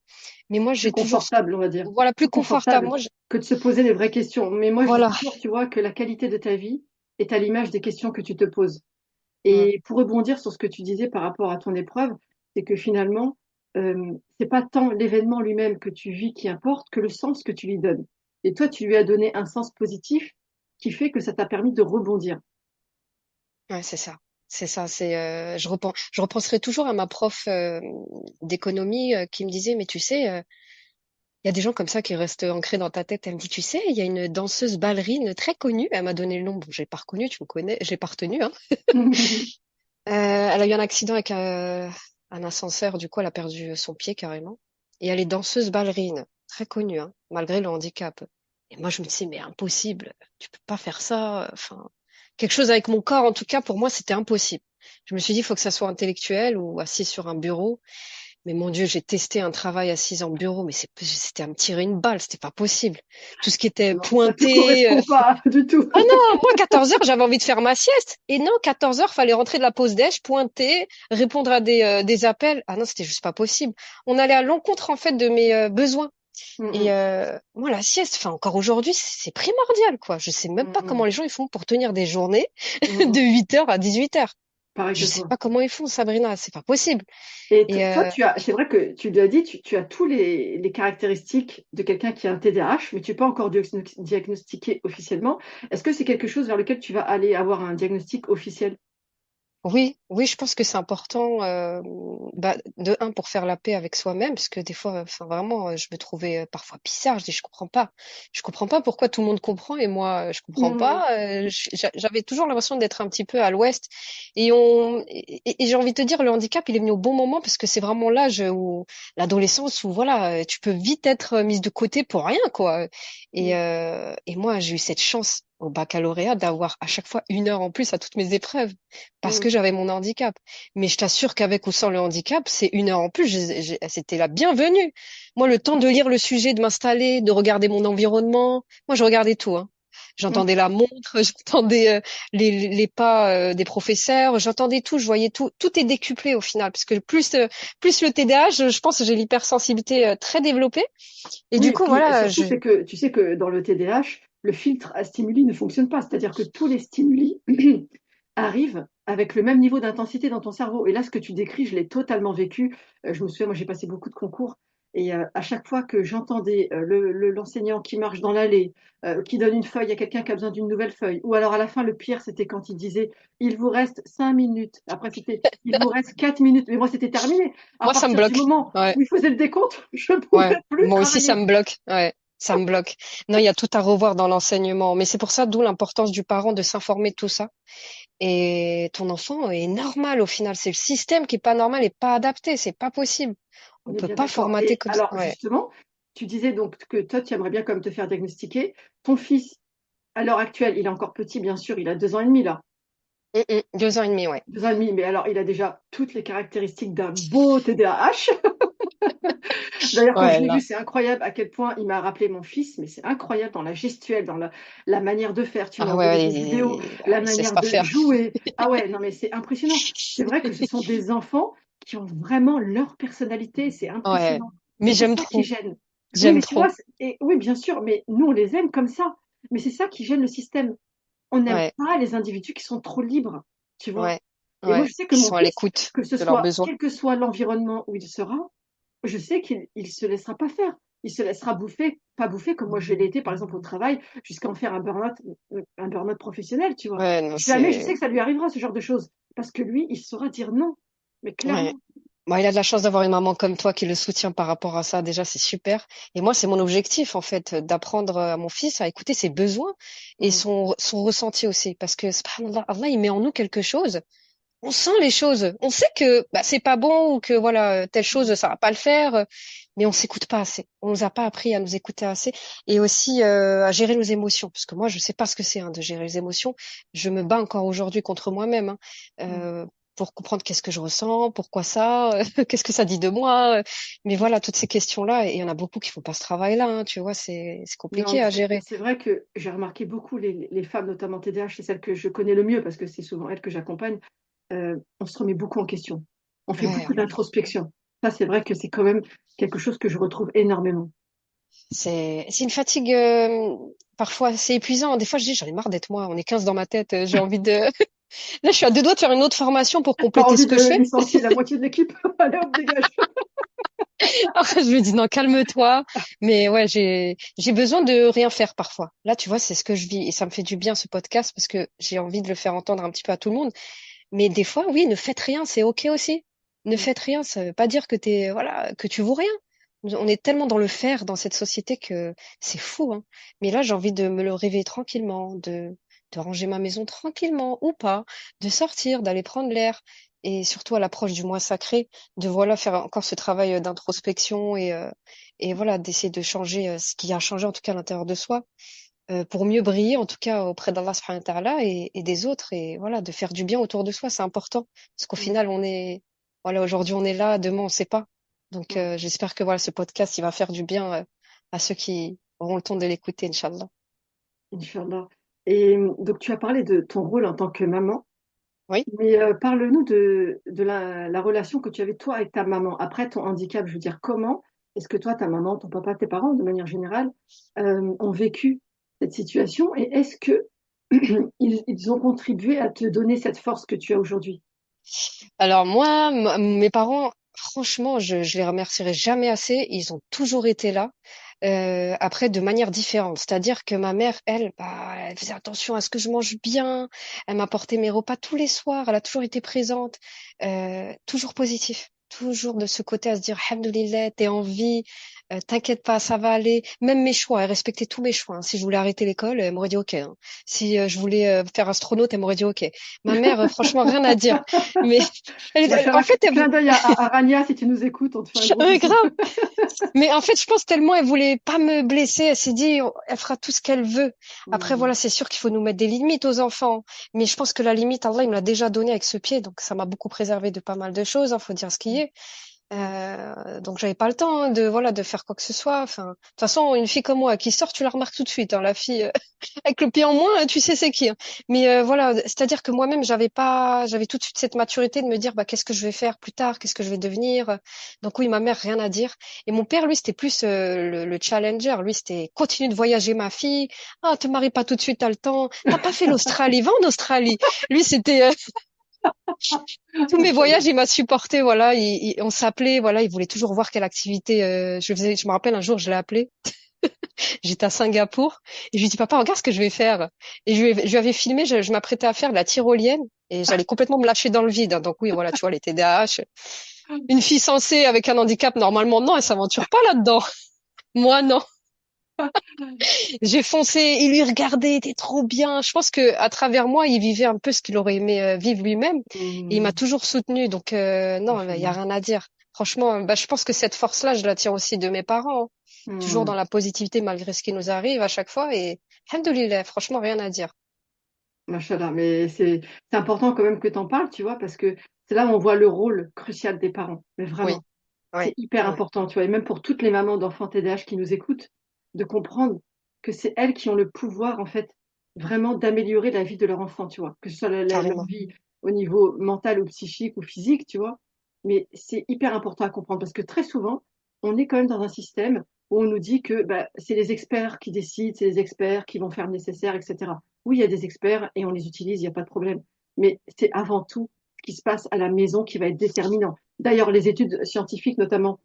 Mais moi, Plus j'ai toujours, confortable, on va dire. voilà, plus Plus confortable. confortable Moi, que de se poser les vraies questions. Mais moi, je dis voilà. toujours, tu vois, que la qualité de ta vie est à l'image des questions que tu te poses. Mm. Et pour rebondir sur ce que tu disais par rapport à ton épreuve, c'est que finalement, c'est pas tant l'événement lui-même que tu vis qui importe que le sens que tu lui donnes. Et toi, tu lui as donné un sens positif qui fait que ça t'a permis de rebondir. Ouais, c'est ça. C'est ça. Je repenserai toujours à ma prof d'économie qui me disait, mais tu sais, il y a des gens comme ça qui restent ancrés dans ta tête. Elle me dit, tu sais, il y a une danseuse ballerine très connue. Elle m'a donné le nom. Bon, j'ai pas reconnu, tu me connais, j'ai pas retenu, hein. Elle a eu un accident avec un ascenseur. Du coup, elle a perdu son pied carrément. Et elle est danseuse ballerine, très connue, hein, malgré le handicap. Et moi, je me disais, mais impossible. Tu peux pas faire ça. Enfin, quelque chose avec mon corps, en tout cas, pour moi, c'était impossible. Je me suis dit, il faut que ça soit intellectuel ou assis sur un bureau. Mais mon Dieu, j'ai testé un travail assise en bureau, mais c'était à me tirer une balle, c'était pas possible. Tout ce qui était Non, ça te pointé. correspond pas du tout. Ah non, moi, 14 heures, j'avais envie de faire ma sieste. Et non, 14 heures, fallait rentrer de la pause déj, pointer, répondre à des appels. Ah non, c'était juste pas possible. On allait à l'encontre, en fait, de mes besoins. Mm, Et mm, moi, la sieste, enfin, encore aujourd'hui, c'est primordial, quoi. Je sais même mm, pas comment mm, les gens ils font pour tenir des journées mm, de mm. 8 heures à 18 heures. Pareil Je que sais toi. pas comment ils font, Sabrina, c'est pas possible. Et Et toi, c'est vrai que tu l'as dit, tu as tous les caractéristiques de quelqu'un qui a un TDAH, mais tu n'es pas encore diagnostiqué officiellement. Est-ce que c'est quelque chose vers lequel tu vas aller avoir un diagnostic officiel? oui, oui, je pense que c'est important, bah, de un pour faire la paix avec soi-même, parce que des fois, enfin vraiment, je me trouvais parfois bizarre. Je dis, je comprends pas pourquoi tout le monde comprend et moi, je comprends Mm, pas. J'avais toujours l'impression d'être un petit peu à l'ouest. Et j'ai envie de te dire, le handicap, il est venu au bon moment parce que c'est vraiment l'âge où l'adolescence où voilà, tu peux vite être mise de côté pour rien, quoi. mm, Et moi, j'ai eu cette chance au baccalauréat d'avoir à chaque fois 1 heure en plus à toutes mes épreuves parce que mm. j'avais mon handicap. Mais je t'assure qu'avec ou sans le handicap, c'est 1 heure en plus. C'était la bienvenue. Moi, le temps de lire le sujet, de m'installer, de regarder mon environnement, moi, je regardais tout, hein. Mm. J'entendais la montre, j'entendais les pas des professeurs, j'entendais tout, je voyais tout. Tout est décuplé au final, parce que plus le TDAH, je pense que j'ai l'hypersensibilité très développée. Et Oui, du et coup, puis voilà, surtout, c'est que tu sais que dans le TDAH, le filtre à stimuli ne fonctionne pas. C'est-à-dire que tous les stimuli arrivent avec le même niveau d'intensité dans ton cerveau. Et là, ce que tu décris, je l'ai totalement vécu. Je me souviens, moi, j'ai passé beaucoup de concours. Et à chaque fois que j'entendais l'enseignant qui marche dans l'allée, qui donne une feuille à quelqu'un qui a besoin d'une nouvelle feuille, ou alors à la fin, le pire, c'était quand il disait, il vous reste 5 minutes. Après, c'était, il vous reste 4 minutes. Mais moi, c'était terminé. À moi, ça me partir du bloque. moment Ouais. où il faisait le décompte, je ne Ouais, pouvais plus moi aussi ça travailler. me bloque. Ouais, ça me bloque. Non, il y a tout à revoir dans l'enseignement, mais c'est pour ça d'où l'importance du parent de s'informer de tout ça. Et ton enfant est normal au final. C'est le système qui est pas normal et pas adapté. C'est pas possible. On On est peut bien pas d'accord. formater Et comme ça. alors, Ouais. justement, tu disais donc que toi, tu aimerais bien comme te faire diagnostiquer. Ton fils, à l'heure actuelle, il est encore petit, bien sûr, il a 2 ans et demi là. 2 ans et demi, ouais. 2 ans et demi, mais alors il a déjà toutes les caractéristiques d'un beau TDAH. D'ailleurs, quand je Ouais, l'ai vu, là. c'est incroyable à quel point il m'a rappelé mon fils, mais c'est incroyable dans la gestuelle, dans la manière de faire. Tu m'as Ah ouais, envoyé ouais, des vidéos, la il se laisse manière pas de faire. jouer. Ah ouais, non, mais c'est impressionnant. C'est vrai que ce sont des enfants qui ont vraiment leur personnalité. C'est Ouais. impressionnant. Et Mais c'est j'aime ça qui trop. gêne. Oui, J'aime mais tu vois, trop. oui, bien sûr, mais nous, on les aime comme ça. Mais c'est ça qui gêne le système. On n'aime Ouais. pas les individus qui sont trop libres, tu vois. Ouais. Et moi, Ouais. je sais que Qui mon sont à fils, l'écoute que ce de leurs soit, besoins. quel que soit l'environnement où il sera, je sais qu'il se laissera pas faire. Il se laissera bouffer, pas bouffer comme moi je l'ai été, par exemple, au travail, jusqu'à en faire un burn-out professionnel, tu vois. Ouais, non, Jamais, je sais c'est. que ça lui arrivera, ce genre de choses. Parce que lui, il saura dire non. Mais Ouais. clairement. Bon, il a de la chance d'avoir une maman comme toi qui le soutient par rapport à ça. Déjà, c'est super. Et moi, c'est mon objectif, en fait, d'apprendre à mon fils à écouter ses besoins et Mm, son ressenti aussi. Parce que, subhanallah, Allah, il met en nous quelque chose. On sent les choses. On sait que bah, c'est pas bon ou que voilà, telle chose, mm. ça va pas le faire. Mais on s'écoute pas assez. On nous a pas appris à nous écouter assez et aussi à gérer nos émotions. Parce que moi, je sais pas ce que c'est hein, de gérer les émotions. Je me bats encore aujourd'hui contre moi-même hein, Mm. pour comprendre qu'est-ce que je ressens, pourquoi ça, qu'est-ce que ça dit de moi. Mais voilà, toutes ces questions-là, et il y en a beaucoup qui font pas ce travail-là. Hein, tu vois, c'est Non, compliqué à mais gérer. c'est vrai que j'ai remarqué beaucoup les femmes, notamment TDAH, c'est celles que je connais le mieux parce que c'est souvent elles que j'accompagne. On se remet beaucoup en question. On fait Ouais, beaucoup d'introspection. Ça, c'est vrai que c'est quand même quelque chose que je retrouve énormément. c'est une fatigue parfois c'est épuisant. Des fois, je dis j'en ai marre d'être moi. On est 15 dans ma tête. J'ai envie de. Là, je suis à deux doigts de faire une autre formation pour Pas compléter envie ce que de je fais. licencier la moitié de l'équipe. Allez, hop, dégage. Après, je me dis non, calme-toi. Mais ouais, j'ai besoin de rien faire parfois. Là, tu vois, c'est ce que je vis et ça me fait du bien ce podcast parce que j'ai envie de le faire entendre un petit peu à tout le monde. Mais des fois, oui, ne faites rien, c'est ok aussi. Ne faites rien, ça veut pas dire que voilà, que tu vaux rien. On est tellement dans le faire dans cette société que c'est fou, hein. Mais là, j'ai envie de me le réveiller tranquillement, de ranger ma maison tranquillement ou pas, de sortir, d'aller prendre l'air. Et surtout à l'approche du mois sacré, de voilà faire encore ce travail d'introspection et voilà d'essayer de changer ce qui a changé en tout cas à l'intérieur de soi pour mieux briller, en tout cas auprès d'Allah subhanahu wa ta'ala et des autres, et voilà, de faire du bien autour de soi, c'est important. Parce qu'au final, voilà, aujourd'hui on est là, demain on sait pas. Donc j'espère que voilà, ce podcast, il va faire du bien à ceux qui auront le temps de l'écouter, Inch'Allah. Inch'Allah. Et donc, tu as parlé de ton rôle en tant que maman, Oui. mais parle-nous de la relation que tu avais toi avec ta maman après ton handicap. Je veux dire, comment est-ce que toi, ta maman, ton papa, tes parents, de manière générale, ont vécu cette situation et est-ce que ils ont contribué à te donner cette force que tu as aujourd'hui? Alors moi, mes parents, franchement, je les remercierai jamais assez. Ils ont toujours été là. Après, de manière différente. C'est-à-dire que ma mère, elle, bah, elle faisait attention à ce que je mange bien. Elle m'apportait mes repas tous les soirs. Elle a toujours été présente. Toujours positif. Toujours de ce côté à se dire, Alhamdoulilah, t'es en vie. T'inquiète pas, ça va aller. Même mes choix, elle respectait tous mes choix, hein. Si je voulais arrêter l'école, elle m'aurait dit OK, hein. Si je voulais faire astronaute, elle m'aurait dit OK. Ma mère, franchement, rien à dire. Mais On va faire en un fait, clin d'œil à Rania si tu nous écoutes, on te fait un gros ouais, bisou. grave. Mais en fait, je pense tellement elle voulait pas me blesser, elle s'est dit, elle fera tout ce qu'elle veut. Après, Hmm. voilà, c'est sûr qu'il faut nous mettre des limites aux enfants. Mais je pense que la limite, Allah, il me l'a déjà donnée avec ce pied. Donc, ça m'a beaucoup préservé de pas mal de choses, hein, faut dire ce qui est. Donc j'avais pas le temps hein, de voilà de faire quoi que ce soit. Enfin, de toute façon, une fille comme moi qui sort, tu la remarques tout de suite. Hein, la fille avec le pied en moins, tu sais c'est qui. Hein. Mais voilà, c'est-à-dire que moi-même, j'avais tout de suite cette maturité de me dire bah qu'est-ce que je vais faire plus tard, qu'est-ce que je vais devenir. Donc oui, ma mère rien à dire. Et mon père, lui, c'était plus le challenger. Lui, c'était continue de voyager ma fille. Ah, te marie pas tout de suite, t'as le temps. T'as pas fait l'Australie, va en Australie. Lui, c'était tous mes voyages, Machallah. il m'a supporté, voilà. On s'appelait, voilà. Il voulait toujours voir quelle activité je faisais. Je me rappelle un jour, je l'ai appelé. J'étais à Singapour et je lui dis, papa, regarde ce que je vais faire. Et je lui avais filmé, je m'apprêtais à faire de la tyrolienne et j'allais complètement me lâcher dans le vide. Hein. Donc oui, voilà, tu vois, les TDAH. Une fille censée avec un handicap, normalement, non, elle s'aventure pas là-dedans. Moi, non. J'ai foncé, il lui regardait, il était trop bien. Je pense que à travers moi, il vivait un peu ce qu'il aurait aimé vivre lui-même. Et il m'a Hmm. toujours soutenu. Donc non, il y a Machallah. rien à dire. Franchement, bah, je pense que cette force-là, je la tire aussi de mes parents. Hein. Toujours Hmm. dans la positivité malgré ce qui nous arrive à chaque fois. Et alhamdoulilah, franchement, rien à dire. Machallah. Mais c'est important quand même que tu en parles, tu vois, parce que c'est là où on voit le rôle crucial des parents. Mais Oui, vraiment, oui, c'est hyper oui, important, tu vois, et même pour toutes les mamans d'enfants TDAH qui nous écoutent, de comprendre que c'est elles qui ont le pouvoir, en fait, vraiment d'améliorer la vie de leur enfant, tu vois, que ce soit leur carrément. vie au niveau mental ou psychique ou physique, tu vois. mais c'est hyper important à comprendre parce que très souvent, on est quand même dans un système où on nous dit que bah, c'est les experts qui décident, c'est les experts qui vont faire le nécessaire, etc. Oui, il y a des experts et on les utilise, il n'y a pas de problème. Mais c'est avant tout ce qui se passe à la maison qui va être déterminant. D'ailleurs, les études scientifiques, notamment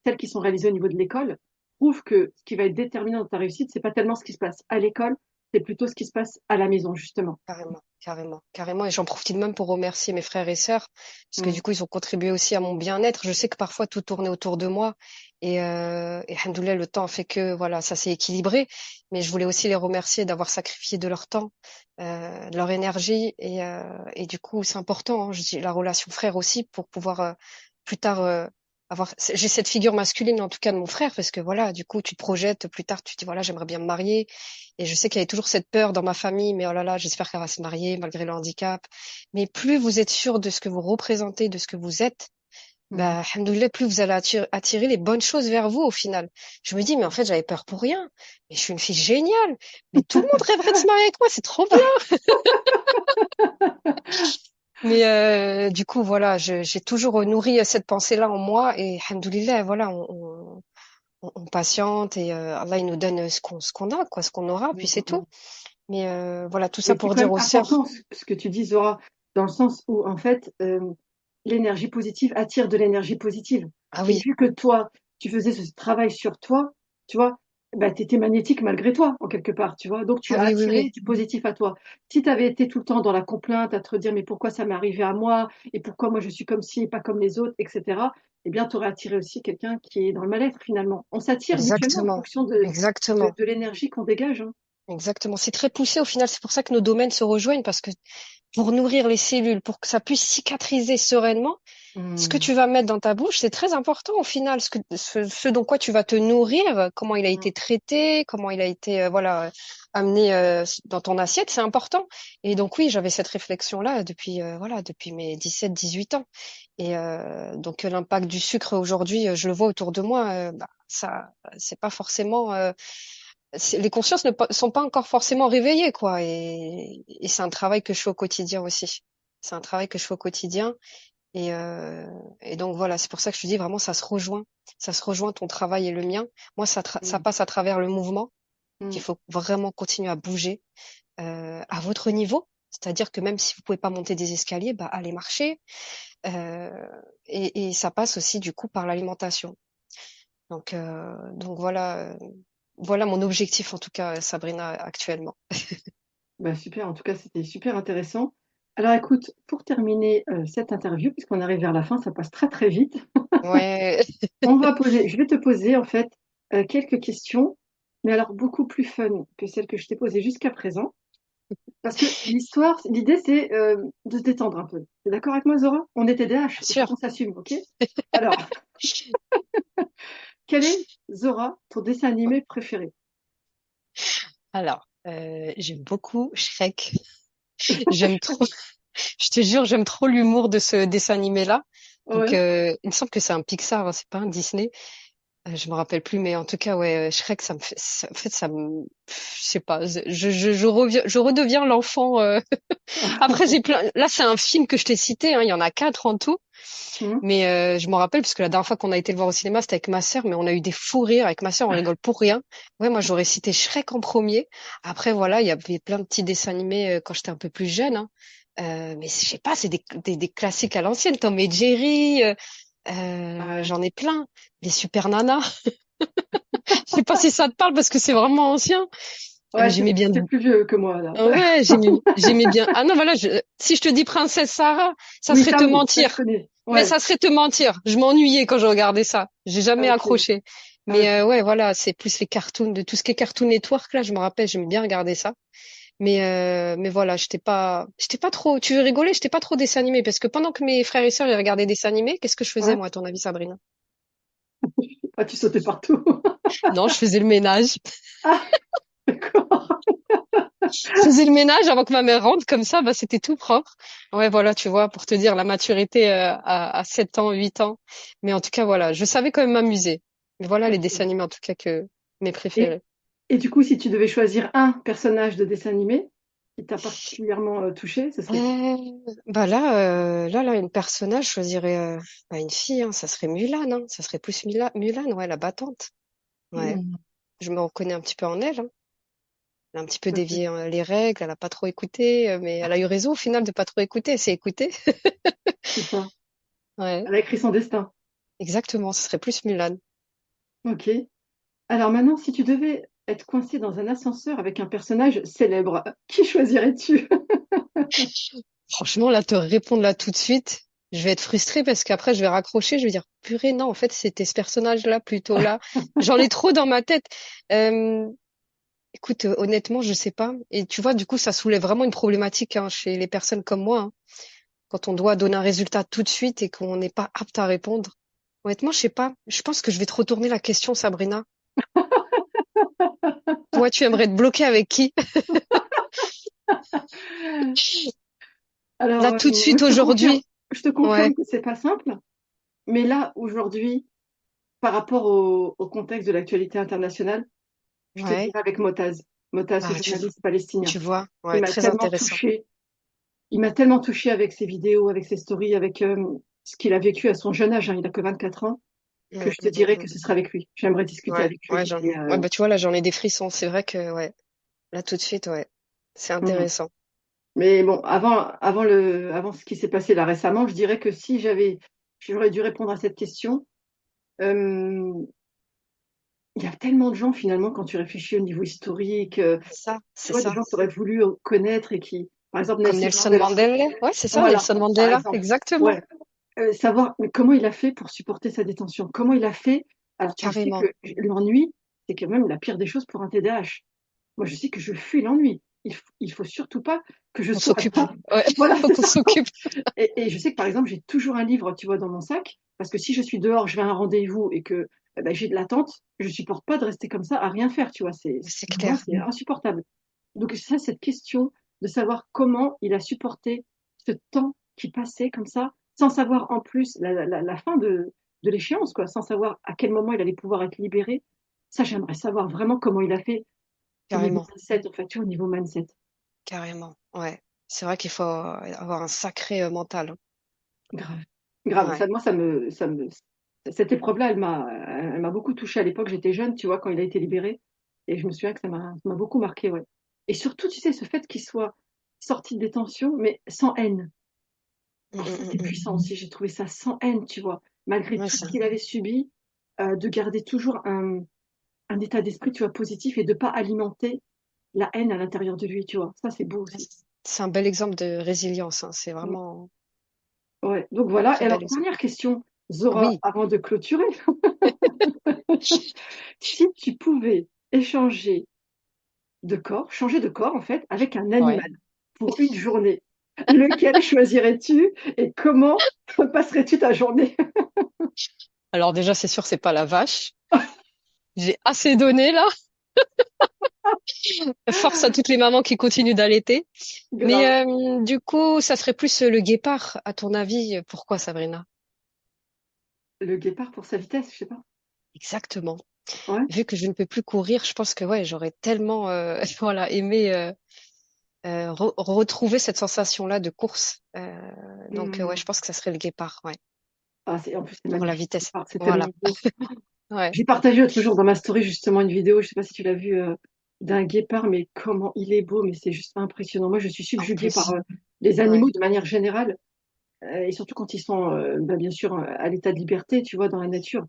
celles qui sont réalisées au niveau de l'école, prouvent que ce qui va être déterminant dans ta réussite, c'est pas tellement ce qui se passe à l'école, c'est plutôt ce qui se passe à la maison, justement. Carrément, carrément, carrément. Et j'en profite même pour remercier mes frères et sœurs, parce que Mm. du coup, ils ont contribué aussi à mon bien-être. Je sais que parfois tout tournait autour de moi, et alhamdoulilah, le temps fait que voilà, ça s'est équilibré. Mais je voulais aussi les remercier d'avoir sacrifié de leur temps, de leur énergie, et du coup, c'est important, hein, je dis la relation frère aussi pour pouvoir plus tard avoir. J'ai cette figure masculine en tout cas de mon frère, parce que voilà, du coup, tu te projettes plus tard, tu te dis voilà, j'aimerais bien me marier. Et je sais qu'il y avait toujours cette peur dans ma famille, mais oh là là, j'espère qu'elle va se marier malgré le handicap. Mais plus vous êtes sûr de ce que vous représentez, de ce que vous êtes, Mm. bah, alhamdoulilah, plus vous allez attirer les bonnes choses vers vous au final. Je me dis, mais en fait, j'avais peur pour rien. Mais je suis une fille géniale. Mais tout le monde rêverait de se marier avec moi, c'est trop bien. Mais du coup, voilà, j'ai toujours nourri cette pensée-là en moi et alhamdoulilah, voilà, on patiente et Allah, il nous donne ce qu'on a, quoi, ce qu'on aura, Mm. puis c'est tout. Mm. Mais voilà, tout ça Mais c'est pour quand dire même aux sœurs. important ce que tu dis, Zora, dans le sens où, en fait, l'énergie positive attire de l'énergie positive. Ah Et oui, vu que toi, tu faisais ce travail sur toi, tu vois, bah, tu étais magnétique malgré toi, en quelque part, tu vois. Donc, tu ah as oui, oui, attiré oui, du positif à toi. Si tu avais été tout le temps dans la complainte, à te redire, mais pourquoi ça m'est arrivé à moi, et pourquoi moi je suis comme ci et pas comme les autres, etc., eh bien, tu aurais attiré aussi quelqu'un qui est dans le mal-être, finalement. On s'attire mutuellement en exactement, fonction exactement, de l'énergie qu'on dégage, hein. exactement. C'est très poussé au final. C'est pour ça que nos domaines se rejoignent parce que pour nourrir les cellules, pour que ça puisse cicatriser sereinement, ce que Mm. tu vas mettre dans ta bouche, c'est très important au final. Ce dont quoi tu vas te nourrir, comment il a Mm. été traité, comment il a été voilà amené dans ton assiette, c'est important. Et donc oui, j'avais cette réflexion-là depuis voilà depuis mes 17, 18 ans. Et donc l'impact du sucre aujourd'hui, je le vois autour de moi. Bah, ça, c'est pas forcément. Les consciences sont pas encore forcément réveillées, quoi. Et c'est un travail que je fais au quotidien aussi. C'est un travail que je fais au quotidien. Et, euh, et donc voilà, c'est pour ça que je te dis vraiment, ça se rejoint. Ça se rejoint ton travail et le mien. Moi, ça Mm. passe à travers le mouvement, qu'il Mm. faut vraiment continuer à bouger à votre niveau. C'est-à-dire que même si vous pouvez pas monter des escaliers, bah allez marcher. Euh, et ça passe aussi du coup par l'alimentation. Donc voilà, voilà mon objectif en tout cas, Sabrina, actuellement. Bah, super, en tout cas, c'était super intéressant. Alors écoute, pour terminer cette interview, puisqu'on arrive vers la fin, ça passe très très vite, Ouais, je vais te poser en fait quelques questions, mais alors beaucoup plus fun que celles que je t'ai posées jusqu'à présent, parce que l'idée c'est de se détendre un peu. T'es d'accord avec moi, Zora? On est TDAH, bien il faut sûr. qu'on s'assume, ok? Alors, quel est, Zora, ton dessin animé préféré? Alors, j'aime beaucoup Shrek. J'aime trop, je te jure, j'aime trop l'humour de ce dessin animé-là. Donc, Ouais. il me semble que c'est un Pixar, hein, c'est pas un Disney. Je me rappelle plus, mais en tout cas, ouais, Shrek, en fait, ça me, je sais pas, je redeviens l'enfant. Après, j'ai plein. Là, c'est un film que je t'ai cité, hein, il y en a 4 en tout. Hmm. Mais je me rappelle parce que la dernière fois qu'on a été le voir au cinéma, c'était avec ma sœur, mais on a eu des fous rires avec ma sœur, on rigole pour rien. Ouais, moi j'aurais cité Shrek en premier. Après voilà, il y avait plein de petits dessins animés quand j'étais un peu plus jeune, hein. Mais je sais pas, c'est des classiques à l'ancienne, Tom et Jerry. Ouais. J'en ai plein. Les Super Nanas. Je sais pas si ça te parle parce que c'est vraiment ancien. Ouais, J'aimais bien. c'est plus vieux que moi là. Ouais, j'aimais bien. Ah non, voilà, si je te dis Princesse Sarah, ça Oui, serait ça te oui, ça je mentir. connais. Mais Ouais. ça serait te mentir. Je m'ennuyais quand je regardais ça. J'ai jamais Ok. accroché. Mais Ok. ouais, voilà, c'est plus les cartoons, de tout ce qui est Cartoon Network, là, je me rappelle, j'aimais bien regarder ça. Mais voilà, j'étais pas trop, tu veux rigoler, j'étais pas trop dessin animé, parce que pendant que mes frères et sœurs, ils regardaient des dessins animés, qu'est-ce que je faisais, Ouais. moi, à ton avis, Sabrina? Ah, tu sautais partout. Non, je faisais le ménage. Ah, d'accord. Je faisais le ménage avant que ma mère rentre, comme ça, bah, c'était tout propre. Ouais, voilà, tu vois, pour te dire la maturité à 7 ans, 8 ans. Mais en tout cas, voilà, je savais quand même m'amuser. Mais voilà les dessins Ok. animés, en tout cas, que mes Et, préférés. et du coup, si tu devais choisir un personnage de dessin animé, qui t'a particulièrement touché, ce serait... Bah là, une personnage, je choisirais bah, une fille, hein, ça serait Mulan, hein, ça serait plus Mulan, ouais, la battante. Ouais, Hmm, je me reconnais un petit peu en elle, hein. Elle a un petit peu tout à fait. dévié les règles, elle a pas trop écouté, mais elle a eu raison au final de pas trop écouter, elle s'est écoutée. C'est ça. Ouais, Elle a écrit son destin. exactement, ce serait plus Mulan. Ok. Alors maintenant, si tu devais être coincé dans un ascenseur avec un personnage célèbre, qui choisirais-tu? Franchement, là, te répondre là tout de suite, je vais être frustrée parce qu'après, je vais raccrocher, je vais dire, purée, non, en fait, c'était ce personnage-là, plutôt là. J'en ai trop dans ma tête. Euh, Écoute, honnêtement, je sais pas. Et tu vois, du coup, ça soulève vraiment une problématique hein, chez les personnes comme moi, hein, quand on doit donner un résultat tout de suite et qu'on n'est pas apte à répondre. Honnêtement, je sais pas. Je pense que je vais te retourner la question, Sabrina. Toi, tu aimerais te bloquer avec qui? Alors, Là, tout de moi, suite, aujourd'hui. je te Ouais, confirme que c'est pas simple, mais là, aujourd'hui, par rapport au contexte de l'actualité internationale, je te ouais. dirais avec Motaz. Motaz, ce Ah, journaliste palestinien. tu vois, Il ouais, m'a très tellement intéressant. touchée. Il m'a tellement touchée avec ses vidéos, avec ses stories, avec ce qu'il a vécu à son jeune âge, hein, il a que 24 ans, que Mm, je te mm, mm, dirais mm. que ce sera avec lui. J'aimerais discuter Ouais, avec ouais, lui. Et, ouais, bah, tu vois, là, j'en ai des frissons. C'est vrai que, ouais, là, tout de suite, ouais, c'est mm. intéressant. Mais bon, avant ce qui s'est passé là récemment, je dirais que si j'aurais dû répondre à cette question. euh, il y a tellement de gens finalement quand tu réfléchis au niveau historique, tu C'est vois, des ça. gens que tu aurais voulu connaître et qui, par exemple Comme Nelson Nelson Mandela. Mandela. Ouais, c'est ça, Voilà, Nelson par Mandela. exemple. Exactement. Ouais. Savoir mais comment il a fait pour supporter sa détention. Comment il a fait. Alors tu sais que Carrément. l'ennui, c'est quand même la pire des choses pour un TDAH. Moi, je sais que je fuis l'ennui. Il faut surtout pas que je On sois s'occupe. pas. Ouais, Voilà, faut c'est qu'on ça. s'occupe. Et je sais que par exemple, j'ai toujours un livre, tu vois, dans mon sac, parce que si je suis dehors, je vais à un rendez-vous et que ben, j'ai de l'attente, je supporte pas de rester comme ça à rien faire, tu vois. C'est Vraiment, clair. c'est insupportable. Donc ça, cette question de savoir comment il a supporté ce temps qui passait comme ça, sans savoir en plus la fin de l'échéance, quoi, sans savoir à quel moment il allait pouvoir être libéré. Ça, j'aimerais savoir vraiment comment il a fait au niveau Carrément. mindset, en fait, tu vois, au niveau mindset. Carrément. Ouais. C'est vrai qu'il faut avoir un sacré mental, hein. Grave. Grave. Ouais. Ça, moi, cette épreuve-là, elle m'a beaucoup touchée à l'époque. J'étais jeune, tu vois, quand il a été libéré. Et je me souviens que ça m'a beaucoup marqué, ouais. Et surtout, tu sais, ce fait qu'il soit sorti de détention, mais sans haine. Mm, Alors ça, mm, c'est mm, puissant aussi. J'ai trouvé ça sans haine, tu vois. Malgré mm. Ouais, tout ce ça. qu'il avait subi, de garder toujours un état d'esprit, tu vois, positif et de pas alimenter la haine à l'intérieur de lui, tu vois. Ça, c'est beau Ouais, aussi. c'est un bel exemple de résilience, hein. C'est Mm. vraiment Ouais. Donc un voilà. très Et alors, bel exemple. dernière question, Zora, Oui. avant de clôturer. Si tu pouvais changer de corps en fait, avec un Ouais. animal pour une journée, lequel choisirais-tu et comment passerais-tu ta journée? Alors déjà, c'est sûr, c'est pas la vache. J'ai assez donné là. Force à toutes les mamans qui continuent d'allaiter. Grave. Mais du coup, ça serait plus le guépard, à ton avis. Pourquoi, Sabrina? Le guépard pour sa vitesse, je sais pas. Exactement. Ouais. Vu que je ne peux plus courir, je pense que ouais, j'aurais tellement voilà, aimé retrouver cette sensation-là de course. Donc ouais, Hmm. je pense que ça serait le guépard, ouais, Ah, en plus, c'est pour la magnifique, le vitesse. guépard, c'est Voilà. tellement beau. Ouais. J'ai partagé l'autre jour dans ma story justement une vidéo, je sais pas si tu l'as vu, d'un guépard, mais comment il est beau, mais c'est juste impressionnant. Moi, je suis En subjuguée par plus, les ouais. animaux de manière générale. Et surtout quand ils sont, bah, bien sûr, à l'état de liberté, tu vois, dans la nature.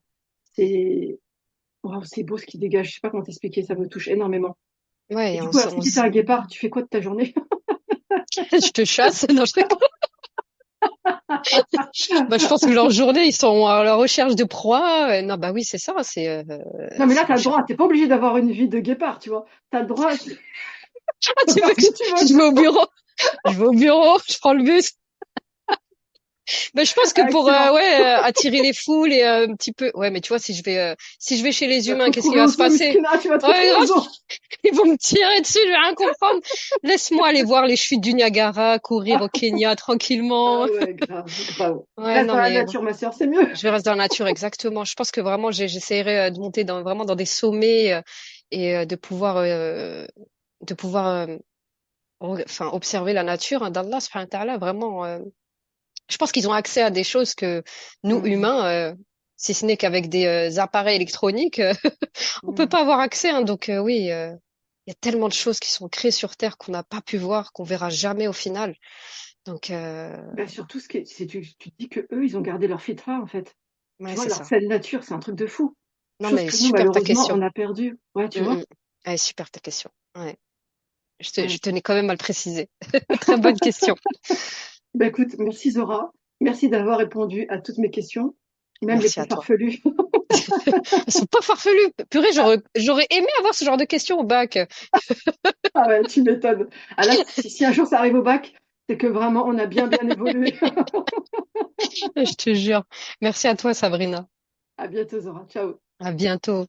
C'est waouh, c'est beau ce qui dégage. Je sais pas comment t'expliquer, ça me touche énormément. Ouais, Et et du coup, alors, si tu étais un guépard, tu fais quoi de ta journée? je te chasse. Non, bah, je pense que leur journée, ils sont à la recherche de proie. Non, bah oui, c'est ça, Non, mais là, c'est tu as le recherche. droit. T'es pas obligé d'avoir une vie de guépard, tu vois. Tu as le droit Ah, de tu faire veux ce que que tu veux. je vais au bureau? Je vais au bureau, je prends le bus. Ben, je pense que Ah, pour excellent. ouais attirer les foules et un petit peu ouais mais tu vois si je vais chez les Tu vas te humains qu'est-ce qui retrouver va au se zoo, passer? Miskina, tu vas te Ouais retrouver au grave zoo. ils vont me tirer dessus je vais rien comprendre. Laisse-moi aller voir les chutes du Niagara, courir au Kenya Ah tranquillement. ouais, grave, grave. Ouais Reste non dans la mais nature, ma sœur, c'est mieux. je vais rester dans la nature exactement. Je pense que vraiment j'essaierai de monter dans vraiment dans des sommets et de pouvoir enfin, observer la nature hein, d'Allah, subhanahu wa ta'ala, vraiment. Je pense qu'ils ont accès à des choses que nous, Mm, humains, si ce n'est qu'avec des appareils électroniques, on peut mm. pas avoir accès. Hein. Donc oui, il y a tellement de choses qui sont créées sur Terre qu'on n'a pas pu voir, qu'on verra jamais au final. Donc Bah, surtout, tu te dis que eux, ils ont gardé leur fitra, en fait. Tu ouais, vois, c'est leur ça. saine nature, c'est un truc de fou. Non, Chose mais que nous, super ta malheureusement, question. on a perdu. Ouais, tu Mm, vois? mm. Ouais, super ta question. Ouais. Je Ouais. tenais quand même à le préciser. Très bonne question. Bah, écoute, merci Zora. Merci d'avoir répondu à toutes mes questions, même les Merci plus à toi. farfelues. Elles sont pas farfelues. Purée, j'aurais aimé avoir ce genre de questions au bac. Ah ouais, tu m'étonnes. Ah là, si un jour ça arrive au bac, c'est que vraiment on a bien évolué. Je te jure. Merci à toi, Sabrina. À bientôt Zora. Ciao. À bientôt.